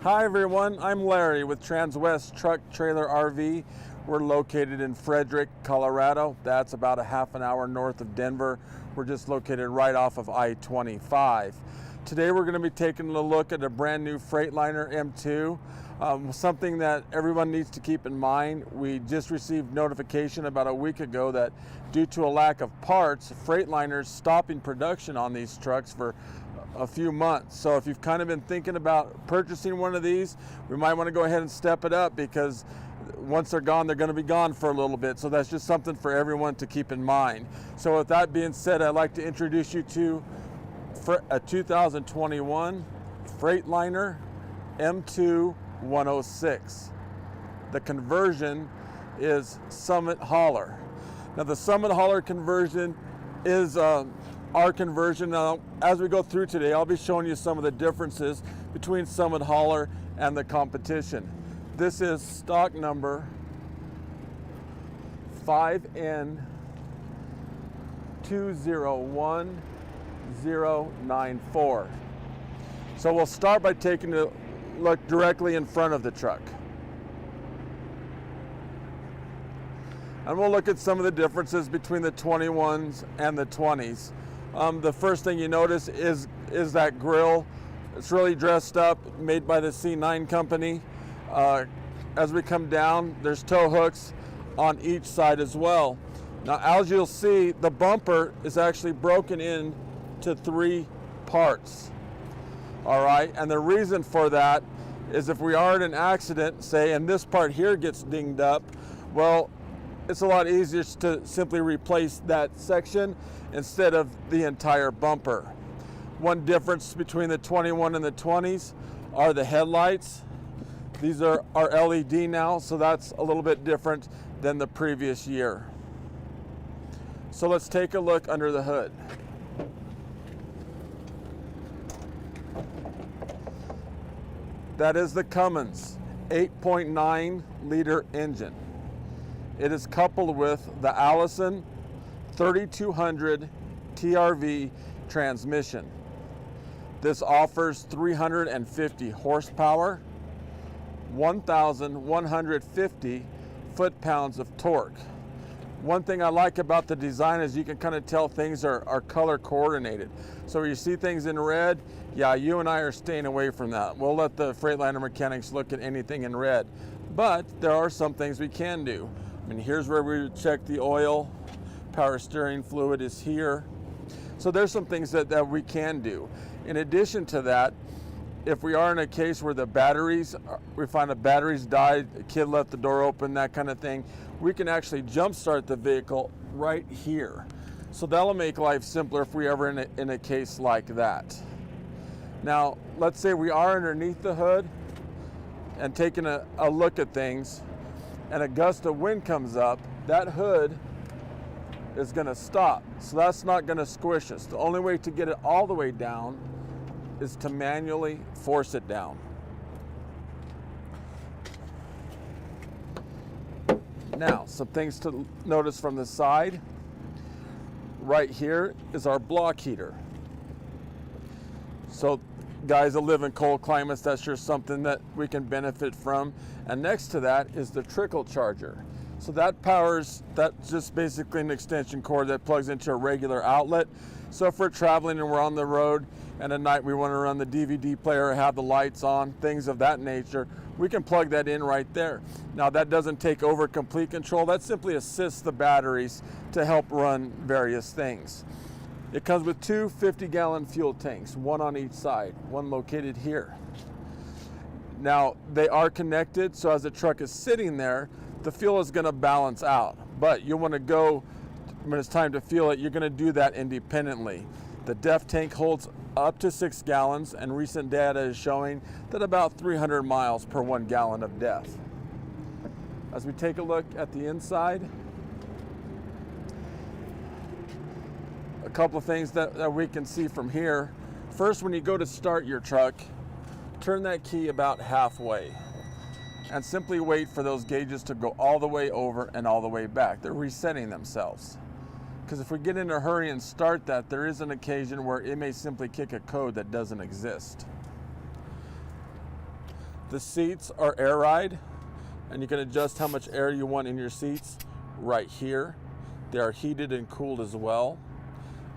Hi everyone, I'm Larry with Transwest Truck Trailer RV. We're located in Frederick, Colorado. That's about a half an hour north of Denver. We're just located right off of I-25. Today we're going to be taking a look at a brand new Freightliner M2. Something that everyone needs to keep in mind. We just received notification about a week ago that due to a lack of parts, Freightliner's stopping production on these trucks for a few months. So if you've kind of been thinking about purchasing one of these, we might want to go ahead and step it up, because once they're gone, they're going to be gone for a little bit. So that's just something for everyone to keep in mind. So with that being said, I'd like to introduce you to a 2021 Freightliner M2 106. The conversion is Summit Hauler. Now the Summit Hauler conversion is our conversion. Now, as we go through today, I'll be showing you some of the differences between Summit Hauler and the competition. This is stock number 5N201094. So we'll start by taking a look directly in front of the truck. And we'll look at some of the differences between the 21s and the 20s. The first thing you notice is that grille. It's really dressed up, made by the C9 company. As we come down, there's tow hooks on each side as well. Now, as you'll see, the bumper is actually broken into 3 parts. All right, and the reason for that is if we are in an accident, say, and this part here gets dinged up, well, it's a lot easier to simply replace that section instead of the entire bumper. One difference between the 21 and the 20s are the headlights. These are LED now, so that's a little bit different than the previous year. So let's take a look under the hood. That is the Cummins 8.9 liter engine. It is coupled with the Allison 3200 TRV transmission. This offers 350 horsepower, 1,150 foot-pounds of torque. One thing I like about the design is you can kind of tell things are color coordinated. So when you see things in red, yeah, you and I are staying away from that. We'll let the Freightliner mechanics look at anything in red. But there are some things we can do. I mean, here's where we check the oil. Power steering fluid is here. So there's some things that we can do. In addition to that, if we are in a case where we find the batteries died, the kid left the door open, that kind of thing, we can actually jump start the vehicle right here. So that'll make life simpler if we ever in a case like that. Now, let's say we are underneath the hood and taking a look at things, and a gust of wind comes up, that hood is going to stop. So that's not going to squish us. The only way to get it all the way down is to manually force it down. Now, some things to notice from the side. Right here is our block heater. So guys that live in cold climates, that's sure something that we can benefit from. And next to that is the trickle charger. So that's just basically an extension cord that plugs into a regular outlet. So if we're traveling and we're on the road and at night we want to run the DVD player or have the lights on, things of that nature, we can plug that in right there. Now that doesn't take over complete control, that simply assists the batteries to help run various things. It comes with 2 50-gallon fuel tanks, one on each side, one located here. Now, they are connected, so as the truck is sitting there, the fuel is going to balance out. But you want to go, when it's time to fuel it, you're going to do that independently. The DEF tank holds up to 6 gallons, and recent data is showing that about 300 miles per 1 gallon of DEF. As we take a look at the inside, a couple of things that we can see from here. First, when you go to start your truck, turn that key about halfway and simply wait for those gauges to go all the way over and all the way back. They're resetting themselves. Because if we get in a hurry and start that, there is an occasion where it may simply kick a code that doesn't exist. The seats are air ride, and you can adjust how much air you want in your seats right here. They are heated and cooled as well.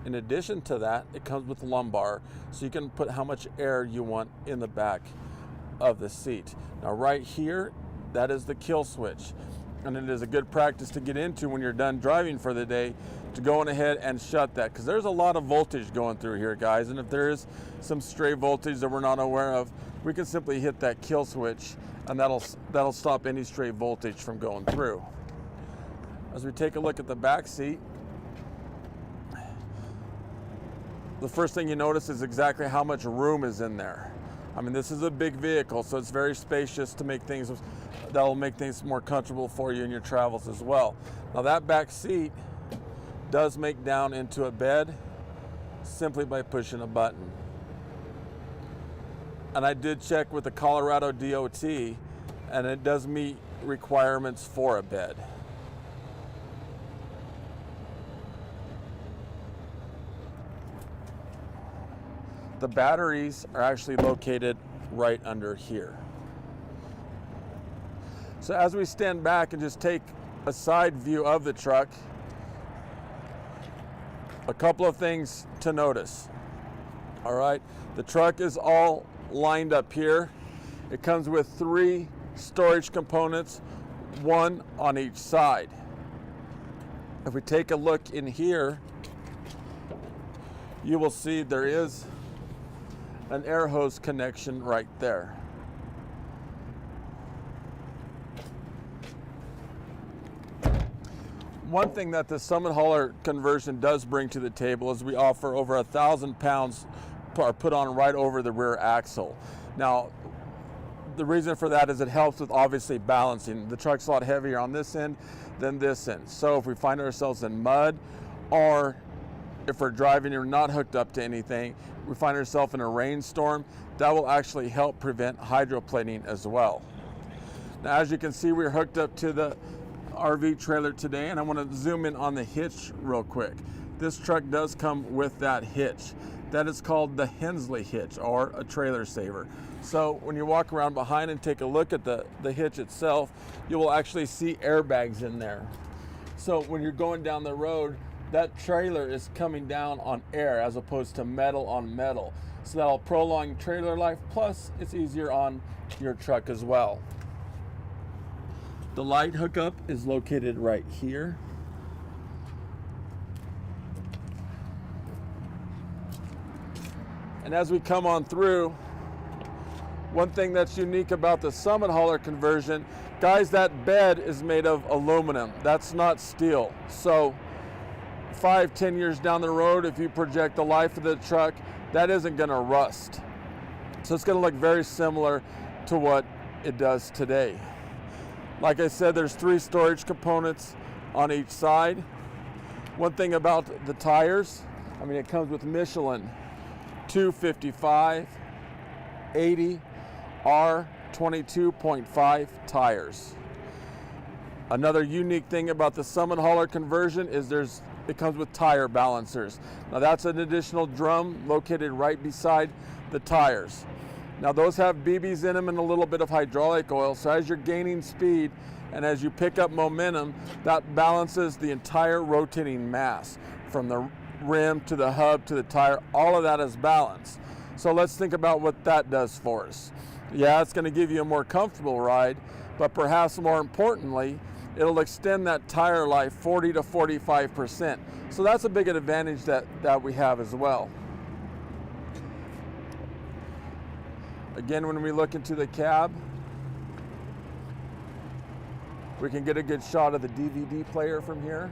In addition to that, it comes with lumbar, so you can put how much air you want in the back of the seat. Now right here, that is the kill switch. And it is a good practice to get into when you're done driving for the day, to go on ahead and shut that, because there's a lot of voltage going through here, guys. And if there is some stray voltage that we're not aware of, we can simply hit that kill switch, and that'll stop any stray voltage from going through. As we take a look at the back seat, the first thing you notice is exactly how much room is in there. I mean, this is a big vehicle, so it's very spacious to make things, that'll make things more comfortable for you in your travels as well. Now that back seat does make down into a bed simply by pushing a button. And I did check with the Colorado DOT, and it does meet requirements for a bed. The batteries are actually located right under here. So as we stand back and just take a side view of the truck, a couple of things to notice. All right, the truck is all lined up here. It comes with 3 storage components, 1 on each side. If we take a look in here, you will see there is an air hose connection right there. One thing that the Summit Hauler conversion does bring to the table is we offer over 1,000 pounds are put on right over the rear axle. Now, the reason for that is it helps with obviously balancing. The truck's a lot heavier on this end than this end. So if we find ourselves in mud, or if we're driving and we're not hooked up to anything, we find ourselves in a rainstorm, that will actually help prevent hydroplaning as well. Now, as you can see, we're hooked up to the RV trailer today, and I want to zoom in on the hitch real quick. This truck does come with that hitch. That is called the Hensley hitch, or a trailer saver. So when you walk around behind and take a look at the hitch itself, you will actually see airbags in there. So when you're going down the road, that trailer is coming down on air as opposed to metal on metal. So that'll prolong trailer life, plus it's easier on your truck as well. The light hookup is located right here. And as we come on through, one thing that's unique about the Summit Hauler conversion, guys, that bed is made of aluminum. That's not steel. So 5-10 years down the road, if you project the life of the truck, that isn't going to rust. So it's going to look very similar to what it does today. Like I said, there's 3 storage components on each side. One thing about the tires, I mean, it comes with Michelin 255 80 R22.5 tires. Another unique thing about the Summit Hauler conversion is it comes with tire balancers. Now that's an additional drum located right beside the tires. Now those have BBs in them and a little bit of hydraulic oil, so as you're gaining speed and as you pick up momentum, that balances the entire rotating mass from the rim to the hub to the tire. All of that is balanced. So let's think about what that does for us. Yeah, it's going to give you a more comfortable ride, but perhaps more importantly, it'll extend that tire life 40 to 45%. So that's a big advantage that we have as well. Again, when we look into the cab, we can get a good shot of the DVD player from here.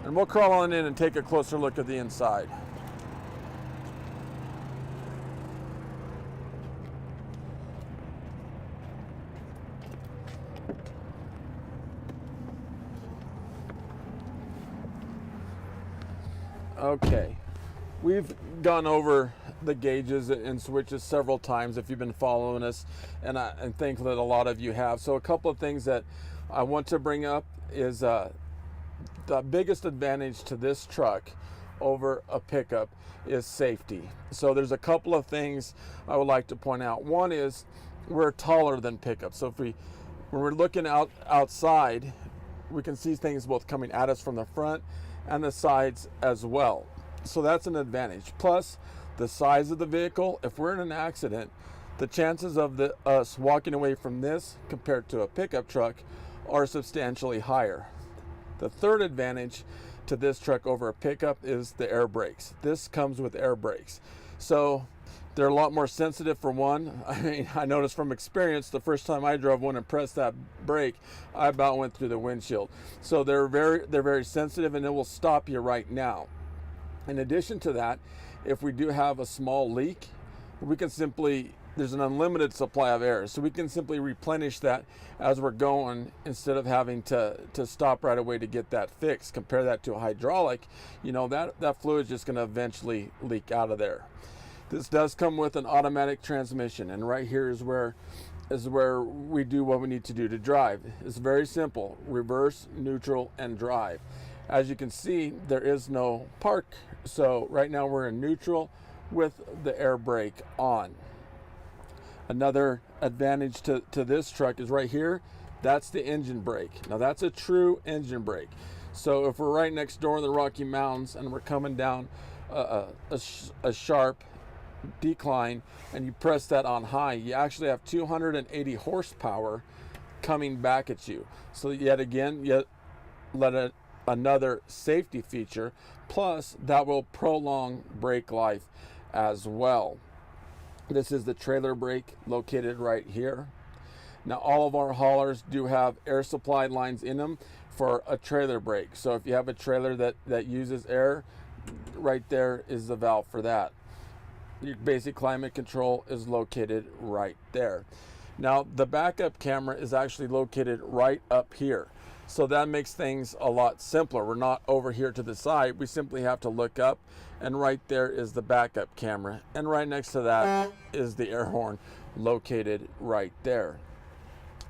And we'll crawl on in and take a closer look at the inside. Okay, we've gone over the gauges and switches several times if you've been following us, and I'm thankful that a lot of you have. So a couple of things that I want to bring up is the biggest advantage to this truck over a pickup is safety. So there's a couple of things I would like to point out. One is we're taller than pickups. So when we're looking outside, we can see things both coming at us from the front and the sides as well. So that's an advantage. Plus the size of the vehicle, if we're in an accident, the chances of us walking away from this compared to a pickup truck are substantially higher. The third advantage to this truck over a pickup is the air brakes. This comes with air brakes. So they're a lot more sensitive for one. I mean, I noticed from experience, the first time I drove one and pressed that brake, I about went through the windshield. So they're very sensitive, and it will stop you right now. In addition to that, if we do have a small leak, we can simply, there's an unlimited supply of air, so we can simply replenish that as we're going instead of having to stop right away to get that fixed. Compare that to a hydraulic, you know, that fluid is just going to eventually leak out of there. This does come with an automatic transmission, and right here is where we do what we need to do to drive. It's very simple: reverse, neutral, and drive. As you can see, there is no park, so right now we're in neutral with the air brake on. Another advantage to this truck is right here. That's the engine brake. Now that's a true engine brake. So if we're right next door in the Rocky Mountains and we're coming down a sharp decline and you press that on high, you actually have 280 horsepower coming back at you. So yet again, another safety feature, plus that will prolong brake life as well. This is the trailer brake located right here. Now all of our haulers do have air supply lines in them for a trailer brake. So if you have a trailer that uses air, right there is the valve for that. Your basic climate control is located right there. Now the backup camera is actually located right up here. So that makes things a lot simpler. We're not over here to the side. We simply have to look up, and right there is the backup camera. And right next to that is the air horn located right there.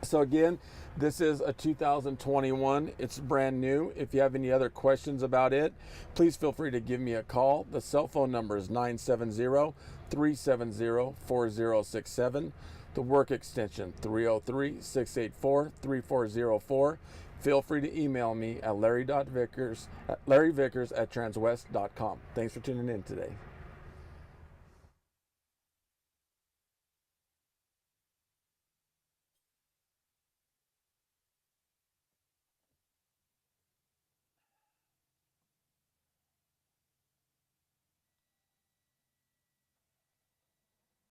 So again, this is a 2021. It's brand new. If you have any other questions about it, please feel free to give me a call. The cell phone number is 970-370-4067. The work extension 303-684-3404. Feel free to email me at larryvickers@transwest.com. Thanks for tuning in today.